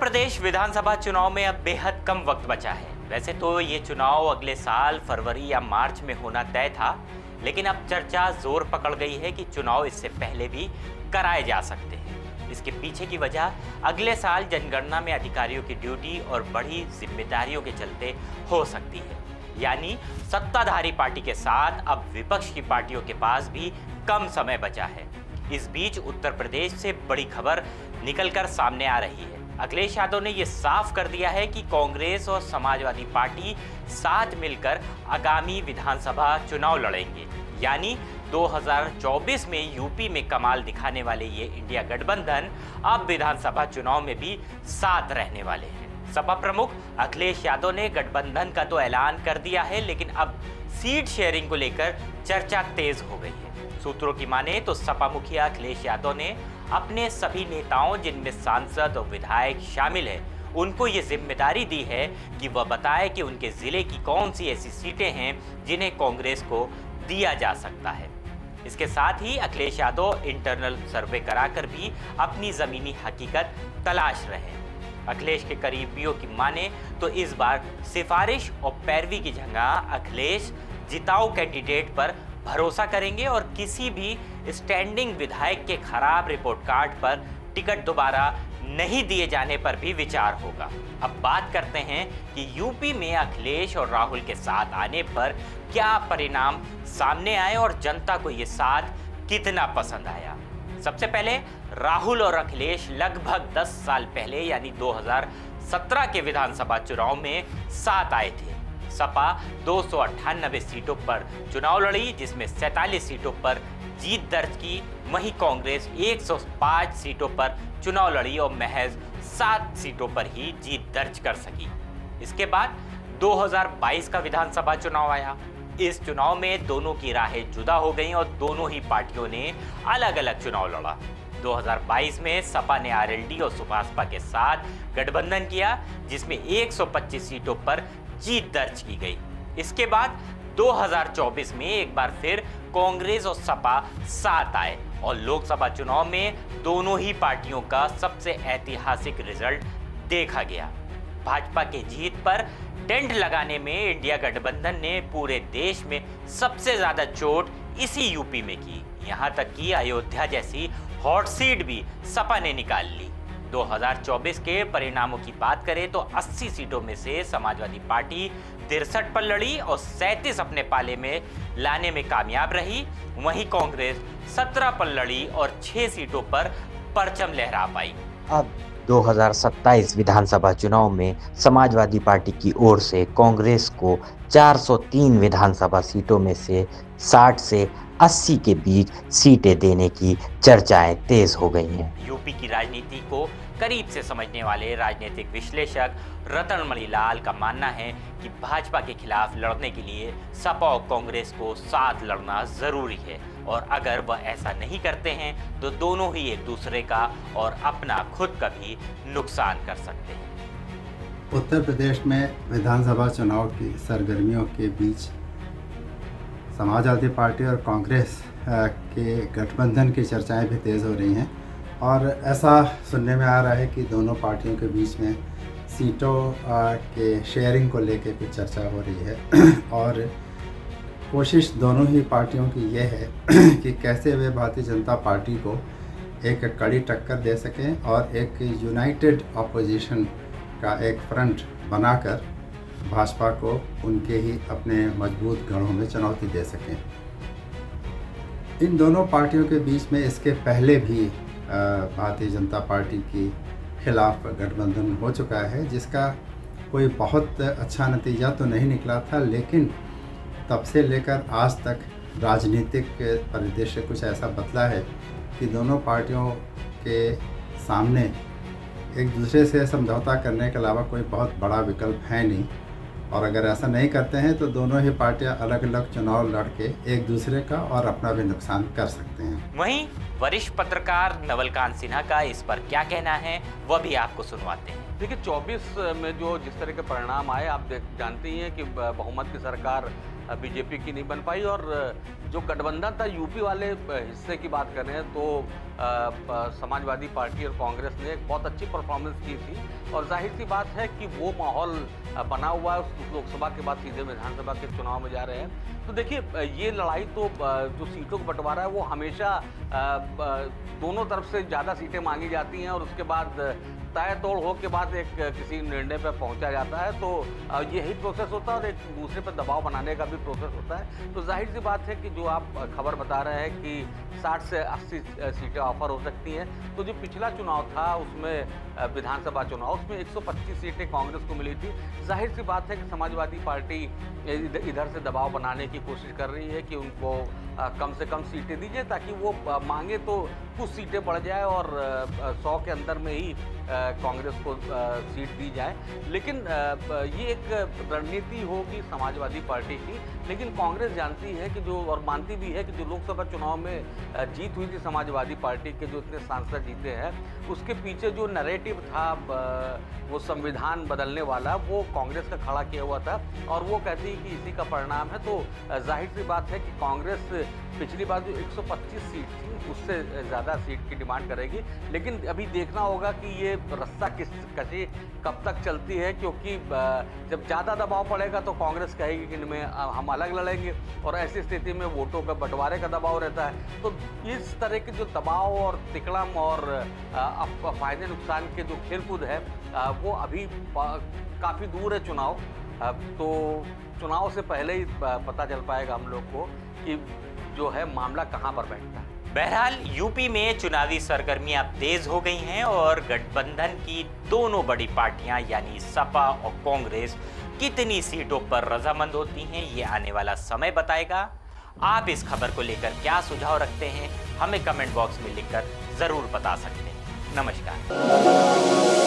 प्रदेश विधानसभा चुनाव में अब बेहद कम वक्त बचा है। वैसे तो ये चुनाव अगले साल फरवरी या मार्च में होना तय था, लेकिन अब चर्चा जोर पकड़ गई है कि चुनाव इससे पहले भी कराए जा सकते हैं। इसके पीछे की वजह अगले साल जनगणना में अधिकारियों की ड्यूटी और बढ़ी जिम्मेदारियों के चलते हो सकती है। यानी सत्ताधारी पार्टी के साथ अब विपक्ष की पार्टियों के पास भी कम समय बचा है। इस बीच उत्तर प्रदेश से बड़ी खबर निकलकर सामने आ रही है। अखिलेश यादव ने यह साफ कर दिया है कि कांग्रेस और समाजवादी पार्टी साथ मिलकर आगामी विधानसभा चुनाव लड़ेंगे। यानी 2024 में यूपी में कमाल दिखाने वाले ये इंडिया गठबंधन अब विधानसभा चुनाव में भी साथ रहने वाले हैं। सपा प्रमुख अखिलेश यादव ने गठबंधन का तो ऐलान कर दिया है, लेकिन अब सीट शेयरिंग को लेकर चर्चा तेज हो गई है। सूत्रों की माने तो सपा मुखिया अखिलेश यादव ने अपने सभी नेताओं, जिनमें सांसद और विधायक शामिल हैं, उनको ये जिम्मेदारी दी है कि वह बताए कि उनके जिले की कौन सी ऐसी सीटें हैं जिन्हें कांग्रेस को दिया जा सकता है। इसके साथ ही अखिलेश यादव इंटरनल सर्वे कराकर भी अपनी जमीनी हकीकत तलाश रहे हैं। अखिलेश के करीबियों की माने तो इस बार सिफारिश और पैरवी की जगह अखिलेश जिताऊ कैंडिडेट पर भरोसा करेंगे और किसी भी स्टैंडिंग विधायक के खराब रिपोर्ट कार्ड पर टिकट दोबारा नहीं दिए जाने पर भी विचार होगा। अब बात करते हैं कि यूपी में अखिलेश और राहुल के साथ आने पर क्या परिणाम सामने आए और जनता को ये साथ कितना पसंद आया। सबसे पहले राहुल और अखिलेश लगभग 10 साल पहले यानी 2017 के विधानसभा चुनाव में साथ आए थे। सपा 298 सीटों पर चुनाव लड़ी, जिसमें 47 सीटों पर जीत दर्ज की। वहीं कांग्रेस 105 सीटों पर चुनाव लड़ी और महज 7 सीटों पर ही जीत दर्ज कर सकी। इसके बाद 2022 का विधानसभा चुनाव आया। इस चुनाव में दोनों की राहें जुदा हो गईं और दोनों ही पार्टियों ने अलग अलग चुनाव लड़ा। 2022 में सपा ने आरएलडी और सुभाषपा के साथ गठबंधन किया, जिसमें 125 सीटों पर जीत दर्ज की गई। इसके बाद 2024 में एक बार फिर कांग्रेस और सपा साथ आए और लोकसभा चुनाव में दोनों ही पार्टियों का सबसे ऐतिहासिक रिजल्ट देखा गया। भाजपा के जीत पर टेंट लगाने में इंडिया गठबंधन ने पूरे देश में सबसे ज्यादा चोट इसी यूपी में की। यहां तक कि अयोध्या जैसी हॉट सीट भी सपा ने निकाल ली। 2024 के परिणामों की बात करें तो 80 सीटों में से समाजवादी पार्टी 63 पर लड़ी और 37 अपने पाले में लाने में कामयाब रही। वहीं कांग्रेस 17 पर लड़ी और 6 सीटों पर परचम लहरा पाई। अब 2027 विधानसभा चुनाव में समाजवादी पार्टी की ओर से कांग्रेस को 403 विधानसभा सीटों में से 60 से 80 के बीच सीटें देने की चर्चाएं तेज हो गई हैं। यूपी की राजनीति को करीब से समझने वाले राजनीतिक विश्लेषक रतनमणि लाल का मानना है कि भाजपा के खिलाफ लड़ने के लिए सपा और कांग्रेस को साथ लड़ना जरूरी है और अगर वह ऐसा नहीं करते हैं तो दोनों ही एक दूसरे का और अपना खुद का भी नुकसान कर सकते हैं। उत्तर प्रदेश में विधानसभा चुनाव की सरगर्मियों के बीच समाजवादी पार्टी और कांग्रेस के गठबंधन की चर्चाएं भी तेज़ हो रही हैं और ऐसा सुनने में आ रहा है कि दोनों पार्टियों के बीच में सीटों के शेयरिंग को लेकर कुछ चर्चा हो रही है और कोशिश दोनों ही पार्टियों की यह है कि कैसे वे भारतीय जनता पार्टी को एक कड़ी टक्कर दे सकें और एक यूनाइटेड ऑपोजिशन का एक फ्रंट बनाकर भाजपा को उनके ही अपने मजबूत गढ़ों में चुनौती दे सकें। इन दोनों पार्टियों के बीच में इसके पहले भी भारतीय जनता पार्टी के खिलाफ गठबंधन हो चुका है, जिसका कोई बहुत अच्छा नतीजा तो नहीं निकला था, लेकिन तब से लेकर आज तक राजनीतिक परिदृश्य कुछ ऐसा बदला है कि दोनों पार्टियों के सामने एक दूसरे से समझौता करने के अलावा कोई बहुत बड़ा विकल्प है नहीं और अगर ऐसा नहीं करते हैं तो दोनों ही पार्टियां अलग अलग चुनाव लड़ के एक दूसरे का और अपना भी नुकसान कर सकते हैं। वहीं वरिष्ठ पत्रकार नवलकांत सिन्हा का इस पर क्या कहना है वह भी आपको सुनवाते हैं। देखिए 24 में जो जिस तरह के परिणाम आए, आप जानते ही हैं कि बहुमत की सरकार बीजेपी की नहीं बन पाई। और जो गठबंधन था यूपी वाले हिस्से की बात करें तो समाजवादी पार्टी और कांग्रेस ने एक बहुत अच्छी परफॉर्मेंस की थी और जाहिर सी बात है कि वो माहौल बना हुआ है। उस लोकसभा के बाद सीधे विधानसभा के चुनाव में जा रहे हैं। तो देखिए ये लड़ाई तो जो सीटों का बंटवारा है वो हमेशा दोनों तरफ से ज़्यादा सीटें मांगी जाती हैं और उसके बाद तय तोड़ हो के बाद एक किसी निर्णय पर पहुंचा जाता है। तो यही प्रोसेस होता है और एक दूसरे पर दबाव बनाने का भी प्रोसेस होता है। तो जाहिर सी बात है कि जो आप खबर बता रहे हैं कि 60 से 80 सीटें ऑफर हो सकती हैं, तो जो पिछला चुनाव था उसमें विधानसभा चुनाव उसमें 125 सीटें कांग्रेस को मिली थी। जाहिर सी बात है कि समाजवादी पार्टी इधर से दबाव बनाने की कोशिश कर रही है कि उनको कम से कम सीटें दीजिए ताकि वो मांगे तो कुछ सीटें बढ़ जाए और 100 के अंदर में ही कांग्रेस को सीट दी जाए। लेकिन ये एक रणनीति होगी समाजवादी पार्टी की। लेकिन कांग्रेस जानती है कि जो और मानती भी है कि जो लोकसभा चुनाव में जीत हुई थी समाजवादी पार्टी के जो इतने सांसद जीते हैं उसके पीछे जो नैरेटिव था वो संविधान बदलने वाला वो कांग्रेस का खड़ा किया हुआ था और वो कहती है कि इसी का परिणाम है। तो जाहिर सी बात है कि कांग्रेस पिछली बार जो 125 सीट थी उससे ज़्यादा सीट की डिमांड करेगी। लेकिन अभी देखना होगा कि ये रस्सा कशी कब तक चलती है, क्योंकि जब ज़्यादा दबाव पड़ेगा तो कांग्रेस कहेगी कि इनमें हम अलग लड़ेंगे और ऐसी स्थिति में वोटों का बंटवारे का दबाव रहता है। तो इस तरह के जो दबाव और तिकड़म और फायदे नुकसान के जो खेलकूद है वो अभी काफ़ी दूर है चुनाव। तो चुनाव से पहले ही पता चल पाएगा हम लोग को कि जो है मामला कहाँ पर बैठता है। बहरहाल यूपी में चुनावी सरगर्मियां तेज हो गई हैं और गठबंधन की दोनों बड़ी पार्टियां यानी सपा और कांग्रेस कितनी सीटों पर रजामंद होती हैं ये आने वाला समय बताएगा। आप इस खबर को लेकर क्या सुझाव रखते हैं हमें कमेंट बॉक्स में लिखकर जरूर बता सकते हैं। नमस्कार।